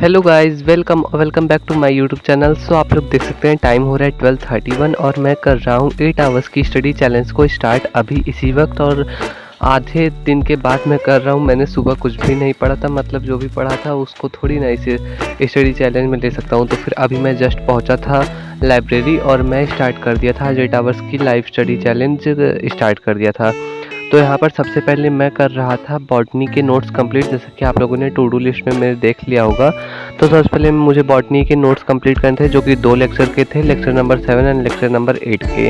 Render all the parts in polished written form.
Hello guys, welcome welcome back to my YouTube channel. So आप लोग देख सकते हैं टाइम हो रहा है 12:31 और मैं कर रहा हूँ 8 आवर्स की स्टडी चैलेंज को स्टार्ट अभी इसी वक्त। और आधे दिन के बाद मैं कर रहा हूँ। मैंने सुबह कुछ भी नहीं पढ़ा था, मतलब जो भी पढ़ा था उसको थोड़ी ना इसे स्टडी चैलेंज में ले सकता हूँ। तो फिर अभी मैं जस्ट पहुँचा था लाइब्रेरी और मैं स्टार्ट कर दिया था आज 8 आवर्स की लाइव स्टडी चैलेंज स्टार्ट कर दिया था। तो यहाँ पर सबसे पहले मैं कर रहा था बॉटनी के नोट्स कंप्लीट, जैसे कि आप लोगों ने टू डू लिस्ट में मेरे देख लिया होगा। तो सबसे पहले मुझे बॉटनी के नोट्स कंप्लीट करने थे, जो कि 2 लेक्चर के थे, lecture number 7 and lecture number 8 के।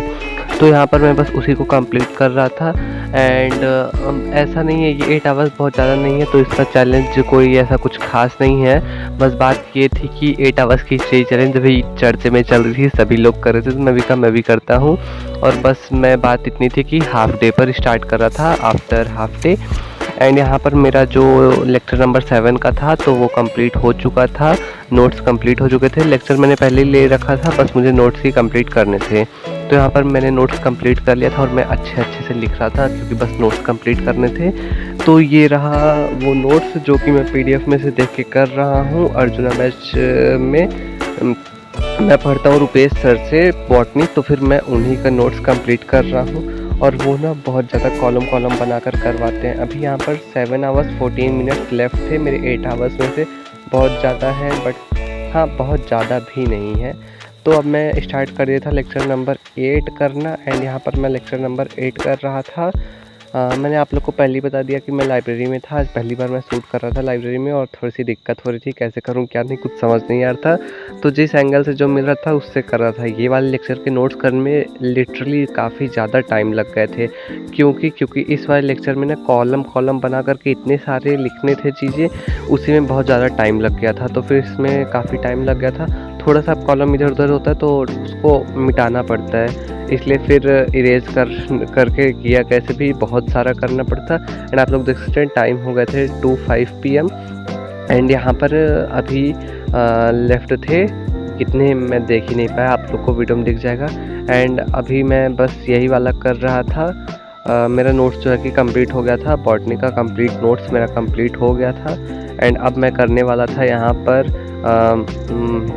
तो यहाँ पर मैं बस उसी को कंप्लीट कर रहा था। एंड ऐसा नहीं है, ये 8 आवर्स बहुत ज़्यादा नहीं है, तो इसका चैलेंज कोई ऐसा कुछ खास नहीं है। बस बात ये थी कि 8 आवर्स की स्टडी चैलेंज अभी चर्चे में चल रही थी, सभी लोग कर रहे थे, तो मैं भी कहा मैं भी करता हूँ। और बस मैं बात इतनी थी कि हाफ डे पर स्टार्ट कर रहा था आफ्टर हाफ डे। एंड यहाँ पर मेरा जो लेक्चर नंबर 7 का था तो वो कंप्लीट हो चुका था, नोट्स कंप्लीट हो चुके थे। लेक्चर मैंने पहले ही ले रखा था, बस मुझे नोट्स ही कंप्लीट करने थे। तो यहाँ पर मैंने नोट्स कंप्लीट कर लिया था और मैं अच्छे अच्छे से लिख रहा था, क्योंकि बस नोट्स कंप्लीट करने थे। तो ये रहा वो नोट्स जो कि मैं पीडीएफ में से देख के कर रहा हूँ। अर्जुना बैच में मैं पढ़ता हूँ रुपेश सर से बॉटनी, तो फिर मैं उन्हीं का नोट्स कंप्लीट कर रहा हूँ। और वो ना बहुत ज़्यादा कॉलम कॉलम बनाकर करवाते हैं। अभी यहाँ पर 7 आवर्स 14 मिनट्स लेफ्ट थे मेरे 8 आवर्स में से। बहुत ज़्यादा है, बट हाँ बहुत ज़्यादा भी नहीं है। तो अब मैं स्टार्ट कर दिया था लेक्चर नंबर 8 करना। एंड यहाँ पर मैं लेक्चर नंबर 8 कर रहा था। मैंने आप लोग को पहले ही बता दिया कि मैं लाइब्रेरी में था। आज पहली बार मैं शूट कर रहा था लाइब्रेरी में और थोड़ी सी दिक्कत हो रही थी, कैसे करूं क्या नहीं कुछ समझ नहीं आ रहा था। तो जिस एंगल से जो मिल रहा था उससे कर रहा था। ये वाले लेक्चर के नोट्स करने में लिटरली काफ़ी ज़्यादा टाइम लग गए थे, क्योंकि इस वाले लेक्चर में ना कॉलम कॉलम बना करके इतने सारे लिखने थे चीज़ें, उसी में बहुत ज़्यादा टाइम लग गया था। तो फिर इसमें काफ़ी टाइम लग गया था। थोड़ा सा कॉलम इधर उधर होता है तो उसको मिटाना पड़ता है, इसलिए फिर इरेज करके किया, कैसे भी बहुत सारा करना पड़ता। एंड आप लोग देख सकते हैं टाइम हो गए थे 2:05 PM। एंड यहाँ पर अभी लेफ्ट थे कितने मैं देख ही नहीं पाया, आप लोग को वीडियो में दिख जाएगा। एंड अभी मैं बस यही वाला कर रहा था। मेरा नोट्स जो है कि कंप्लीट हो गया था, बॉटनी का कंप्लीट नोट्स मेरा कंप्लीट हो गया था। एंड अब मैं करने वाला था यहाँ पर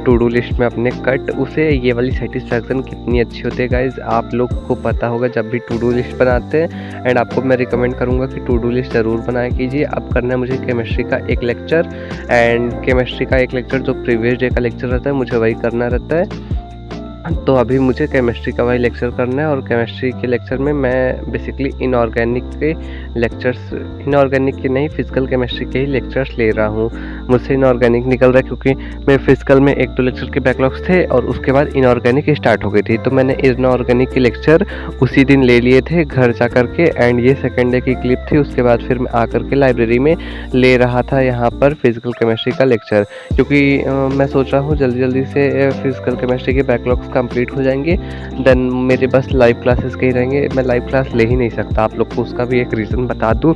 टू डू लिस्ट में अपने कट। उसे ये वाली सेटिस्फैक्शन कितनी अच्छी होती है गाइज, आप लोग को पता होगा जब भी टू डू लिस्ट बनाते हैं। एंड आपको मैं रिकमेंड करूँगा कि टू डू लिस्ट ज़रूर बनाया कीजिए। अब करना है मुझे केमिस्ट्री का एक लेक्चर। एंड केमिस्ट्री का एक लेक्चर जो प्रीवियस डे का लेक्चर रहता है मुझे वही करना रहता है। तो अभी मुझे केमिस्ट्री का वही लेक्चर करना है। और केमिस्ट्री के लेक्चर में मैं बेसिकली इनऑर्गेनिक के लेक्चर्स, इनऑर्गेनिक के नहीं, फिजिकल केमिस्ट्री के ही लेक्चर्स ले रहा हूँ। मुझसे इनऑर्गेनिक निकल रहा है क्योंकि मेरे फिजिकल में 1-2 लेक्चर के बैकलॉग्स थे और उसके बाद इनऑर्गेनिक स्टार्ट हो गई थी। तो मैंने इनऑर्गेनिक के लेक्चर उसी दिन ले लिए थे घर जा कर के। एंड ये सेकेंड डे की क्लिप थी। उसके बाद फिर मैं आकर के लाइब्रेरी में ले रहा था यहाँ पर फिजिकल केमिस्ट्री का लेक्चर, क्योंकि मैं सोच रहा हूँ जल्दी जल्दी से फिजिकल केमिस्ट्री के बैकलॉग्स कंप्लीट हो जाएंगे। देन मेरे बस लाइव क्लासेस के ही रहेंगे। मैं लाइव क्लास ले ही नहीं सकता, आप लोग को उसका भी एक रीज़न बता दूँ।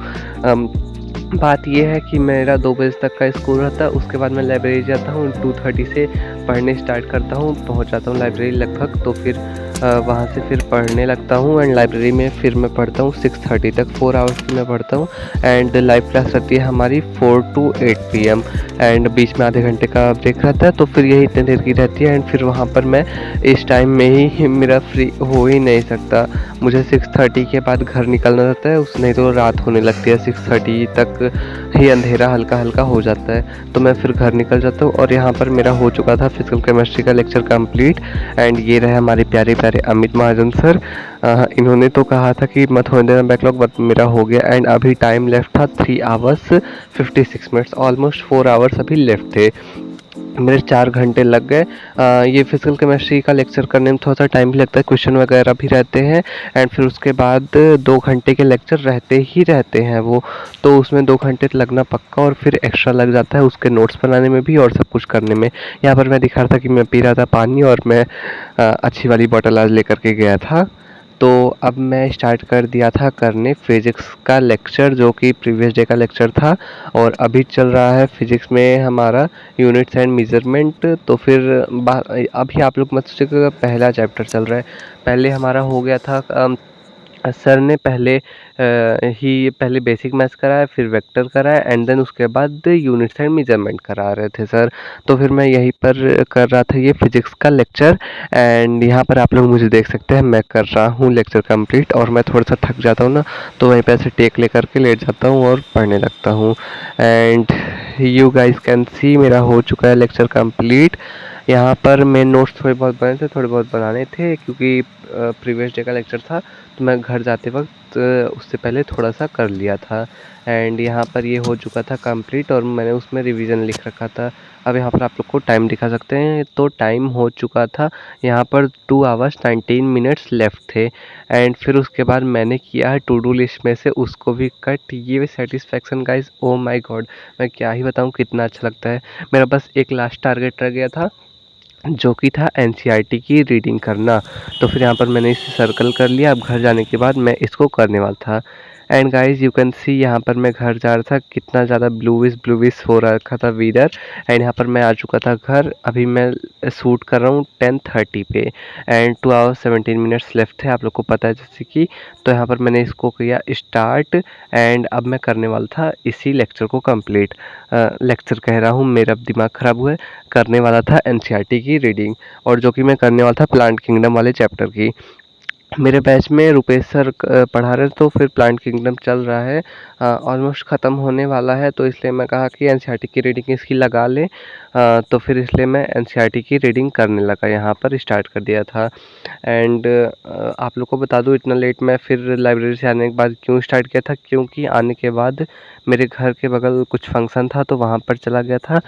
बात यह है कि मेरा 2 बजे तक का स्कूल रहता है, उसके बाद मैं लाइब्रेरी जाता हूँ, 2:30 से पढ़ने स्टार्ट करता हूँ, पहुँच जाता हूँ लाइब्रेरी लगभग। तो फिर वहाँ से फिर पढ़ने लगता हूँ। एंड लाइब्रेरी में फिर मैं पढ़ता हूँ 6:30 तक, 4 आवर्स की मैं पढ़ता हूँ। एंड लाइव क्लास रहती है हमारी 4 to 8 PM। एंड बीच में आधे घंटे का ब्रेक रहता है, तो फिर यही इतने देर की रहती है। एंड फिर वहाँ पर मैं इस टाइम में ही मेरा फ्री हो ही नहीं सकता, मुझे 6:30 के बाद घर निकलना रहता है, उस नहीं तो रात होने लगती है। 6:30 तक ही अंधेरा हल्का हल्का हो जाता है, तो मैं फिर घर निकल जाता हूँ। और यहाँ पर मेरा हो चुका था फिजिकल केमिस्ट्री का लेक्चर कंप्लीट। एंड ये रहे हमारे प्यारे प्यारे अमित महाजन सर। इन्होंने तो कहा था कि मत होने देना बैकलॉग, बट मेरा हो गया। एंड अभी टाइम लेफ्ट था 3 आवर्स 56 मिनट्स, ऑलमोस्ट 4 आवर्स अभी लेफ्ट थे। मेरे 4 घंटे लग गए। ये फिजिकल केमिस्ट्री का लेक्चर करने में थोड़ा सा टाइम भी लगता है, क्वेश्चन वगैरह भी रहते हैं। एंड फिर उसके बाद 2 घंटे के लेक्चर रहते ही रहते हैं वो, तो उसमें 2 घंटे लगना पक्का, और फिर एक्स्ट्रा लग जाता है उसके नोट्स बनाने में भी और सब कुछ करने में। यहाँ पर मैं दिखा रहा था कि मैं पी रहा था पानी, और मैं अच्छी वाली बॉटल आज लेकर के गया था। तो अब मैं स्टार्ट कर दिया था करने फिज़िक्स का लेक्चर, जो कि प्रीवियस डे का लेक्चर था। और अभी चल रहा है फिज़िक्स में हमारा यूनिट्स एंड मेजरमेंट। तो फिर अभी आप लोग मत सोचिए कि पहला चैप्टर चल रहा है, पहले हमारा हो गया था सर ने पहले बेसिक मैथ्स कराया, फिर वेक्टर कराया एंड देन उसके बाद यूनिट्स एंड मेजरमेंट करा रहे थे सर। तो फिर मैं यहीं पर कर रहा था ये फिजिक्स का लेक्चर एंड यहाँ पर आप लोग मुझे देख सकते हैं मैं कर रहा हूँ लेक्चर कंप्लीट। और मैं थोड़ा सा थक जाता हूँ ना, तो वहीं पे ऐसे टेक लेकर के लेट जाता हूँ और पढ़ने लगता हूँ। And you guys can see मेरा हो चुका है लेक्चर कंप्लीट। यहाँ पर मेन नोट्स थोड़े बहुत बने थे, थोड़े बहुत बनाने थे क्योंकि प्रीवियस डे का लेक्चर था, तो मैं घर जाते वक्त उससे पहले थोड़ा सा कर लिया था। एंड यहाँ पर ये हो चुका था कंप्लीट और मैंने उसमें रिवीजन लिख रखा था। अब यहाँ पर आप लोग को टाइम दिखा सकते हैं, तो टाइम हो चुका था यहाँ पर 2 आवर्स 19 मिनट्स लेफ्ट थे। एंड फिर उसके बाद मैंने किया है टू डू लिस्ट में से उसको भी कट। ये satisfaction guys, oh my God, मैं क्या ही बताऊँ कितना अच्छा लगता है। मेरा बस एक लास्ट टारगेट रह गया था जो कि था एनसीईआरटी की रीडिंग करना। तो फिर यहाँ पर मैंने इसे सर्कल कर लिया। अब घर जाने के बाद मैं इसको करने वाला था। And guys you can see यहाँ पर मैं घर जा रहा था, कितना ज़्यादा ब्लूविश हो रखा था वीदर। एंड यहाँ पर मैं आ चुका था घर। अभी मैं शूट कर रहा हूँ 10:30 पे एंड 2 आवर्स 17 मिनट्स लेफ्ट है, आप लोग को पता है जैसे कि। तो यहाँ पर मैंने इसको किया स्टार्ट एंड अब मैं करने वाला था इसी लेक्चर को कंप्लीट। लेक्चर कह रहा हूँ, मेरा दिमाग ख़राब हुआ है। करने वाला था एनसीईआरटी की रीडिंग, और जो कि मैं करने वाला था प्लांट किंगडम वाले चैप्टर की। मेरे बैच में रुपेश सर पढ़ा रहे, तो फिर प्लांट किंगडम चल रहा है, ऑलमोस्ट ख़त्म होने वाला है। तो इसलिए मैं कहा कि एनसीईआरटी की रीडिंग इसकी लगा लें। तो फिर इसलिए मैं एनसीईआरटी की रीडिंग करने लगा, यहाँ पर स्टार्ट कर दिया था। एंड आप लोग को बता दूँ इतना लेट मैं फिर लाइब्रेरी से आने के बाद क्यों स्टार्ट किया था, क्योंकि आने के बाद मेरे घर के बगल कुछ फंक्शन था तो वहाँ पर चला गया था।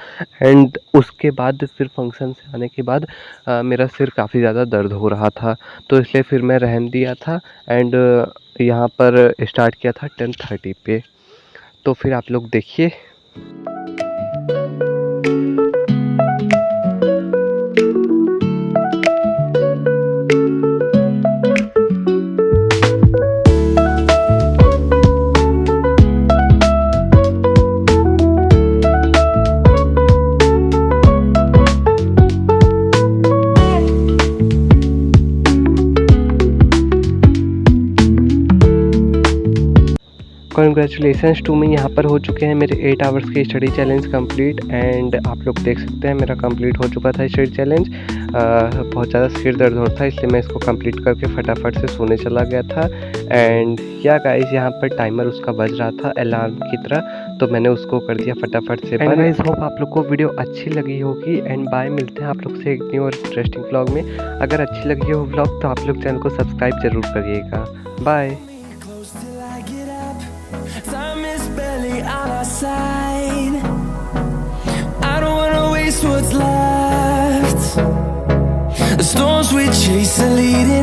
एंड उसके बाद फिर फंक्शन से आने के बाद मेरा सिर काफ़ी ज़्यादा दर्द हो रहा था, तो इसलिए फिर मैं रहने दिया था। एंड यहाँ पर स्टार्ट किया था 10:30 पे। तो फिर आप लोग देखिए। कॉन्ग्रेचुलेसन्स टू मी, यहाँ पर हो चुके हैं मेरे 8 आवर्स के स्टडी चैलेंज कंप्लीट। एंड आप लोग देख सकते हैं मेरा कंप्लीट हो चुका था स्टडी चैलेंज। बहुत ज़्यादा सिर दर्द हो रहा था, इसलिए मैं इसको कंप्लीट करके फटाफट से सोने चला गया था। एंड क्या गाइस, यहाँ पर टाइमर उसका बज रहा था अलार्म की तरह, तो मैंने उसको कर दिया फटाफट से। एंड गाइस होप आप लोग को वीडियो अच्छी लगी होगी। एंड बाय, मिलते हैं आप लोग से एक न्यू और इंटरेस्टिंग व्लॉग में। अगर अच्छी लगी हो व्लॉग तो आप लोग चैनल को सब्सक्राइब जरूर करिएगा। Bye. Time is barely on our side. I don't wanna waste what's left. The storms we chase are leading